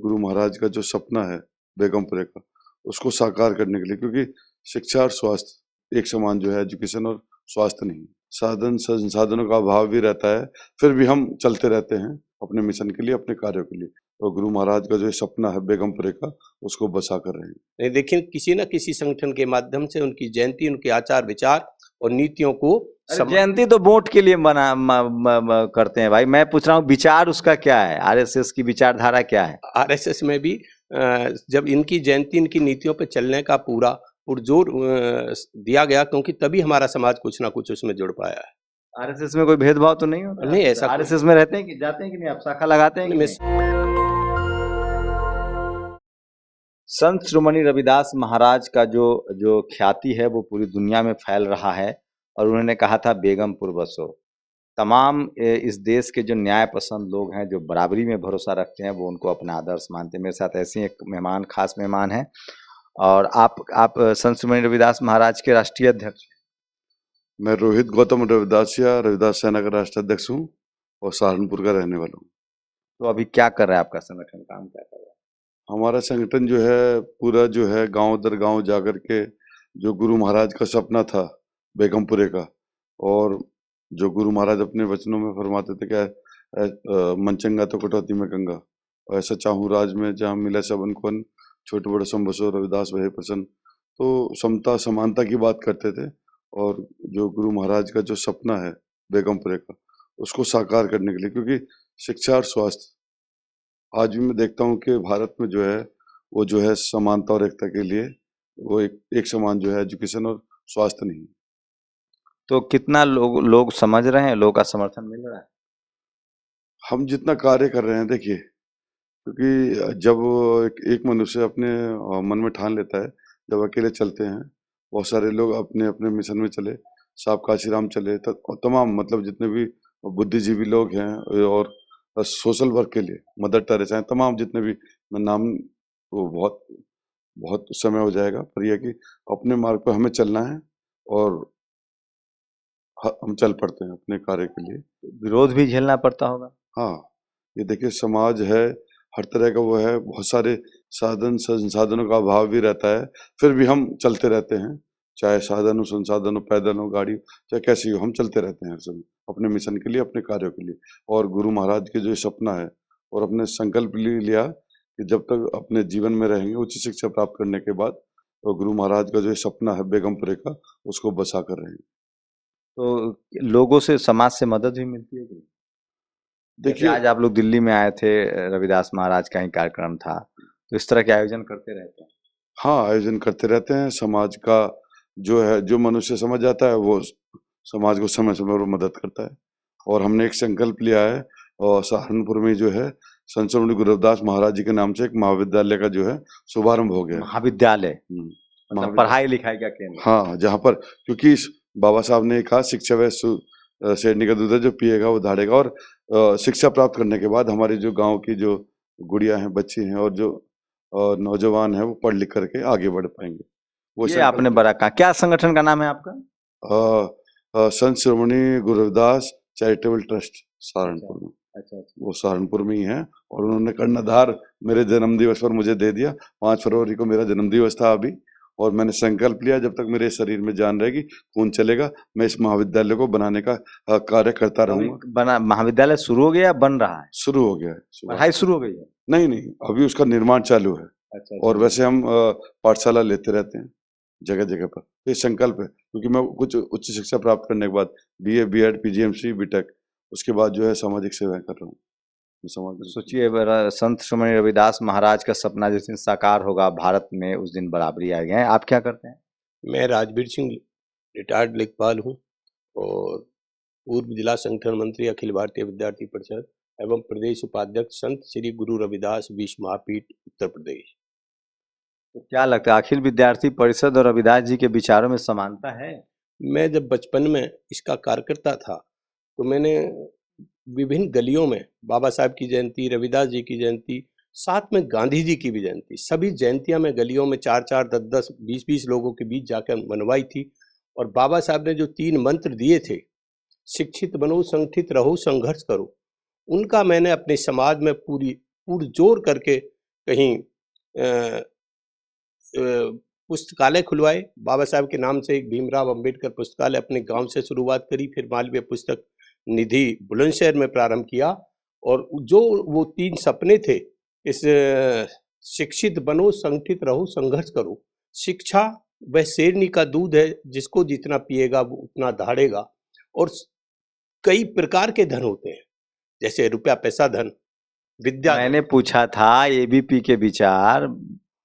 गुरु महाराज का जो सपना है बेगमपुरे का, उसको साकार करने के लिए, क्योंकि शिक्षा और स्वास्थ्य एक समान जो है, एजुकेशन और स्वास्थ्य नहीं, साधन संसाधनों का अभाव भी रहता है, फिर भी हम चलते रहते हैं अपने मिशन के लिए, अपने कार्यों के लिए। और गुरु महाराज का जो सपना है बेगमपुरे का, उसको बसा कर रहे हैं। नहीं, देखिए किसी न किसी संगठन के माध्यम से उनकी जयंती, उनके आचार विचार और नीतियों को जयंती तो वोट के लिए करते हैं भाई। मैं पूछ रहा हूँ विचार उसका क्या है, आरएसएस की विचारधारा क्या है? आरएसएस में भी जब इनकी जयंती, इनकी नीतियों पर चलने का पूरा पुरजोर दिया गया, क्योंकि तभी हमारा समाज कुछ ना कुछ उसमें जुड़ पाया है। आरएसएस में कोई भेदभाव तो नहीं होता? नहीं, ऐसा आरएसएस में रहते हैं कि जाते हैं कि नहीं, आप शाखा लगाते हैं कि नहीं? संत श्रोमणी रविदास महाराज का जो ख्याति है वो पूरी दुनिया में फैल रहा है, और उन्होंने कहा था बेगमपुर बसो। तमाम इस देश के जो न्याय पसंद लोग हैं, जो बराबरी में भरोसा रखते हैं, वो उनको अपना आदर्श मानते हैं। मेरे साथ ऐसे एक मेहमान, खास मेहमान हैं, और आप संत श्रोमणी रविदास महाराज के राष्ट्रीय अध्यक्ष हैं। मैं रोहित गौतम रविदासिया, रविदास सेना का राष्ट्रीय अध्यक्ष हूँ और सहारनपुर का रहने वाला हूँ। तो अभी क्या कर रहा है आपका संगठन, काम क्या कर रहा है? हमारा संगठन जो है पूरा जो है गांव दर गांव जाकर के, जो गुरु महाराज का सपना था बेगमपुरे का, और जो गुरु महाराज अपने वचनों में फरमाते थे क्या, मनचंगा तो कटौती में गंगा, और ऐसा चाहूँ राज में जहाँ मिला सबन को अन्न, छोटे बड़े सम बसो रविदास भये प्रसन्न। तो समता समानता की बात करते थे, और जो गुरु महाराज का जो सपना है बेगमपुरे का, उसको साकार करने के लिए, क्योंकि शिक्षा और स्वास्थ्य आज भी मैं देखता हूँ कि भारत में जो है वो जो है समानता और एकता के लिए वो एक समान जो है, एजुकेशन और स्वास्थ्य नहीं। तो कितना लोग समझ रहे हैं, लोगों का समर्थन मिल रहा है? हम जितना कार्य कर रहे हैं, देखिए, क्योंकि जब एक मनुष्य अपने मन में ठान लेता है, जब अकेले चलते हैं, बहुत सारे लोग अपने अपने मिशन में चले, साहब काशीराम चले, तमाम मतलब जितने भी बुद्धिजीवी लोग हैं, और सोशल वर्क के लिए मदर टेरेसा हैं, तमाम जितने भी, मैं नाम वो बहुत समय हो जाएगा, पर यह कि अपने मार्ग पर हमें चलना है, और हम चल पड़ते हैं अपने कार्य के लिए। विरोध भी झेलना पड़ता होगा? हाँ, ये देखिए समाज है, हर तरह का वो है, बहुत सारे साधन संसाधनों का अभाव भी रहता है, फिर भी हम चलते रहते हैं, चाहे साधन हो, संसाधन हो, पैदल हो, गाड़ी, चाहे कैसी हो, हम चलते रहते हैं हर समय अपने मिशन के लिए, अपने कार्यों के लिए। और गुरु महाराज के जो सपना है, और अपने संकल्प लिया कि जब तक अपने जीवन में रहेंगे उच्च शिक्षा प्राप्त करने के बाद, तो गुरु महाराज का जो सपना है बेगमपुरे का, उसको बसा कर रहेंगे। तो लोगों से, समाज से मदद भी मिलती है कि? देखिए, आज आप लोग दिल्ली में आए थे, रविदास महाराज का ही कार्यक्रम था, तो इस तरह के आयोजन करते रहते हैं? हाँ, आयोजन करते रहते हैं। समाज का जो है, जो मनुष्य समझ जाता है, वो समाज को समय समय पर मदद करता है। और हमने एक संकल्प लिया है, और सहारनपुर में जो है संत श्रोमणी गुरु रविदास महाराज जी के नाम से एक महाविद्यालय का जो है शुभारंभ हो गया। महाविद्यालय मतलब पढ़ाई लिखाई का केंद्र? हाँ, जहाँ पर, क्योंकि बाबा साहब ने कहा शिक्षा व शेरनी का दूध है, जो पिएगा वो धाड़ेगा। और शिक्षा प्राप्त करने के बाद हमारी जो गांव की जो गुड़िया हैं, बच्ची हैं, और जो नौजवान हैं, वो पढ़ लिख करके आगे बढ़ पाएंगे। वो ये आपने बड़ा कहा। क्या संगठन का नाम है आपका? संत श्रोमणी गुरु रविदास चैरिटेबल ट्रस्ट सहारनपुर में। अच्छा। वो सहारनपुर में ही है, और उन्होंने कर्णधार मेरे जन्मदिवस पर मुझे दे दिया। 5 फरवरी को मेरा जन्मदिवस था अभी, और मैंने संकल्प लिया जब तक मेरे शरीर में जान रहेगी, खून चलेगा, मैं इस महाविद्यालय को बनाने का कार्य करता रहूंगा। महाविद्यालय शुरू हो गया, बन रहा है? शुरू हो गया है। पढ़ाई शुरू हो गई है? नहीं, अभी उसका निर्माण चालू है। अच्छा। और वैसे हम पाठशाला लेते रहते हैं जगह जगह पर। ये संकल्प है, क्योंकि मैं कुछ उच्च शिक्षा प्राप्त करने के बाद BA BEd PGMC BTech, उसके बाद जो है सामाजिक सेवाएं कर रहा हूँ। सोचिए, संत श्रोमणी रविदास महाराज का सपना जिस दिन साकार होगा भारत में, उस दिन बराबरी आ गए। आप क्या करते हैं? मैं राजवीर सिंह, रिटायर्ड लेखपाल हूँ, और पूर्व जिला संगठन मंत्री, अखिल भारतीय विद्यार्थी परिषद एवं प्रदेश उपाध्यक्ष, संत श्री गुरु रविदास विश्व महापीठ, उत्तर प्रदेश। तो क्या लगता है, आखिर विद्यार्थी परिषद और रविदास जी के विचारों में समानता है? मैं जब बचपन में इसका कार्यकर्ता था, तो मैंने विभिन्न गलियों में बाबा साहब की जयंती, रविदास जी की जयंती, साथ में गांधी जी की भी जयंती, सभी जयंतियां मैं गलियों में 4-4, 10-10, 20-20 लोगों के बीच जाकर मनवाई थी। और बाबा साहब ने जो 3 मंत्र दिए थे, शिक्षित बनो, संगठित रहो, संघर्ष करो, उनका मैंने अपने समाज में पुरजोर करके कहीं पुस्तकालय खुलवाए। बाबा साहब के नाम से एक भीमराव अंबेडकर पुस्तकालय अपने गांव से शुरुआत करी, फिर मालवीय पुस्तक निधि बुलंदशहर में प्रारंभ किया। और जो वो 3 सपने थे, इस शिक्षित बनो, संगठित रहो, संघर्ष करो। शिक्षा वह शेरनी का दूध है, जिसको जितना पिएगा वो उतना दहाड़ेगा। और कई प्रकार के धन होते हैं, जैसे रुपया पैसा धन, विद्या। मैंने पूछा था एबीपी के विचार,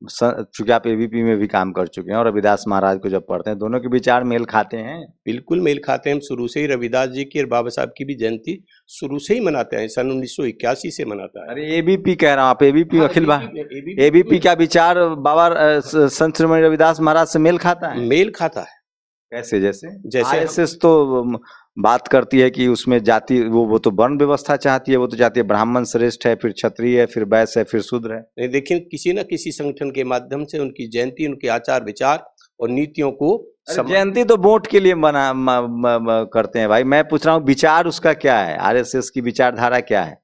चूंकि आप एबीपी में भी काम कर चुके हैं और रविदास महाराज को जब पढ़ते हैं, दोनों के विचार मेल खाते हैं? बिल्कुल मेल खाते हैं। हम शुरू से ही रविदास जी की और बाबा साहब की भी जयंती शुरू से ही मनाते हैं, सन 1981 से मनाता है। अरे एबीपी कह रहा हूँ, आप एबीपी हाँ, अखिल ABP एबीपी का विचार बाबा संत श्रीमणि रविदास महाराज से मेल खाता है? मेल खाता है। कैसे? जैसे जैसे आरएसएस तो बात करती है कि उसमें जाति, वो तो वर्ण व्यवस्था चाहती है, वो तो चाहती है ब्राह्मण श्रेष्ठ है, फिर क्षत्रिय है, फिर वैश्य है, फिर शूद्र है। नहीं, देखिए किसी न किसी संगठन के माध्यम से उनकी जयंती, उनके आचार विचार और नीतियों को जयंती तो वोट के लिए करते हैं भाई। मैं पूछ रहा हूँ विचार उसका क्या है, आरएसएस की विचारधारा क्या है?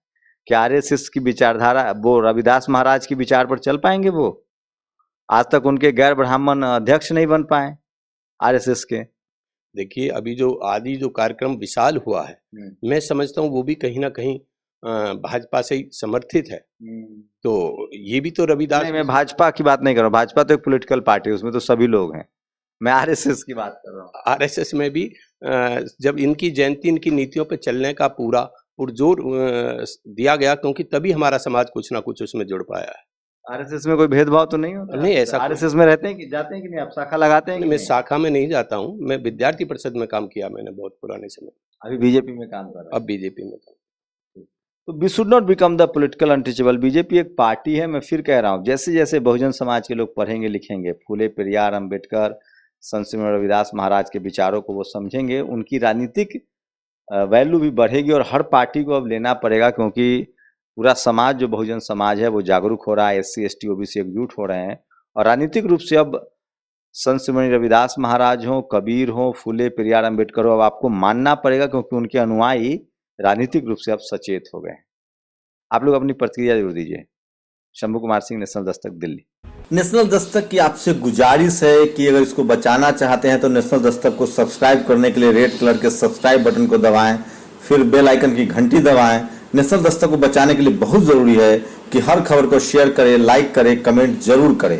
क्या आरएसएस की विचारधारा वो रविदास महाराज की विचार पर चल पाएंगे? वो आज तक उनके गैर ब्राह्मण अध्यक्ष नहीं बन पाए आरएसएस के। देखिए अभी जो आदि जो कार्यक्रम विशाल हुआ है, मैं समझता हूँ वो भी कहीं ना कहीं भाजपा से ही समर्थित है। तो ये भी तो रविदास, नहीं, मैं भाजपा की बात नहीं कर रहा हूँ, भाजपा तो एक पॉलिटिकल पार्टी है, उसमें तो सभी लोग हैं। मैं आरएसएस की बात कर रहा हूँ। आरएसएस में भी जब इनकी जयंती, इनकी नीतियों पर चलने का पूरा पुरजोर दिया गया, क्योंकि तभी हमारा समाज कुछ ना कुछ उसमें जुड़ पाया है। आरएसएस में कोई भेदभाव तो नहीं होता? नहीं, ऐसा आरएसएस में रहते हैं कि जाते हैं कि नहीं? आप शाखा लगाते हैं? मैं शाखा में नहीं जाता हूँ, मैं विद्यार्थी परिषद में काम किया मैंने बहुत पुराने समय। अभी बीजेपी में काम कर रहा है? अब बीजेपी में काम। तो we should not become the political untouchable. BJP एक पार्टी है, मैं फिर कह रहा हूँ, जैसे जैसे बहुजन समाज के लोग पढ़ेंगे लिखेंगे, फूले पेरियार, अंबेडकर, संत श्रीमणि रविदास महाराज के विचारों को वो समझेंगे, उनकी राजनीतिक वैल्यू भी बढ़ेगी। और हर पार्टी को अब लेना पड़ेगा, क्योंकि पूरा समाज जो बहुजन समाज है वो जागरूक हो रहा है, SC ST OBC एकजुट हो रहे हैं। और राजनीतिक रूप से अब संत श्रीमणि रविदास महाराज हो, कबीर हो, फूले पेरियार, अंबेडकर हो, अब आपको मानना पड़ेगा, क्योंकि उनके अनुयायी राजनीतिक रूप से अब सचेत हो गए। आप लोग अपनी प्रतिक्रिया जरूर दीजिए। शंभू कुमार सिंह, नेशनल दस्तक, दिल्ली। नेशनल दस्तक की आपसे गुजारिश है कि अगर इसको बचाना चाहते हैं तो नेशनल दस्तक को सब्सक्राइब करने के लिए रेड कलर के सब्सक्राइब बटन को दबाएं, फिर बेल आइकन की घंटी दबाएं। नेशनल दस्तक को बचाने के लिए बहुत जरूरी है कि हर खबर को शेयर करें, लाइक करें, कमेंट जरूर करें।